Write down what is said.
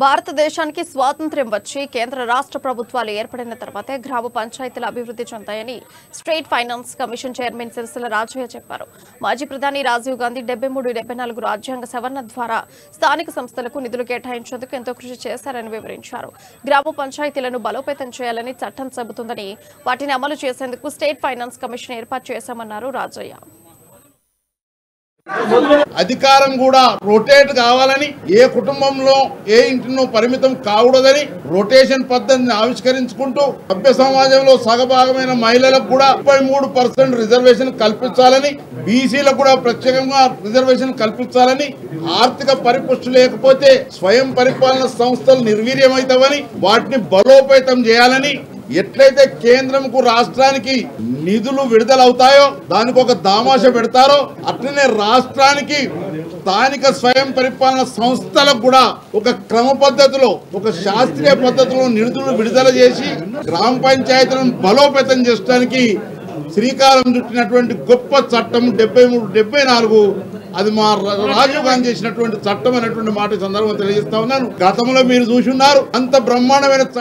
భారతదేశానికి స్వాతంత్ర్యం వచ్చి కేంద్ర రాష్ట్ర ప్రభుత్వాలు ఏర్పడిన తర్వాతే గ్రామ పంచాయతీల అభివృద్ధి చెందాయని state finance commission chairman Sircilla Rajaiah చెప్పారు. మాజీ ప్రధాని రాజీవ్ గాంధీ 73-74 రాజ్యాంగ సవరణ ద్వారా స్థానిక సంస్థలకు నిధులు కేటాయించేందుకు ఎంతో కృషి చేశారని వివరించారు. గ్రామ పంచాయతీలను బలోపేతం చేయాలని చట్టం చెబుతుందని వాటిని అమలు చేసేందుకు స్టేట్ ఫైనాన్స్ కమిషన్ ఏర్పాటు చేశామన్నారు రాజయ్య. అధికారం కూడా రొటేట్ కావాలని, ఏ కుటుంబంలో ఏ ఇంటినో పరిమితం కాకూడదని రొటేషన్ పద్ధతిని ఆవిష్కరించుకుంటూ సభ్య సమాజంలో సగభాగమైన మహిళలకు కూడా 33% రిజర్వేషన్ కల్పించాలని, బీసీలకు కూడా ప్రత్యేకంగా రిజర్వేషన్ కల్పించాలని, ఆర్థిక పరిపుష్టి లేకపోతే స్వయం పరిపాలన సంస్థలు నిర్వీర్యమవుతావని వాటిని బలోపేతం చేయాలని, ఎట్లయితే కేంద్రంకు రాష్ట్రానికి నిధులు విడుదలవుతాయో దానికి ఒక దామాష పెడతారో అట్లనే రాష్ట్రానికి స్థానిక స్వయం పరిపాలన సంస్థలకు కూడా ఒక క్రమ పద్ధతిలో, ఒక శాస్త్రీయ పద్ధతిలో నిధులు విడుదల చేసి గ్రామ పంచాయతీలను బలోపేతం చేయడానికి శ్రీకారం చుట్టినటువంటి గొప్ప చట్టం 73-74 అది మా రాజీవ్ గాంధీ చేసినటువంటి చట్టం అనేటువంటి మాట సందర్భంగా తెలియజేస్తా ఉన్నాను. గతంలో మీరు చూసి ఉన్నారు, అంత బ్రహ్మాండమైన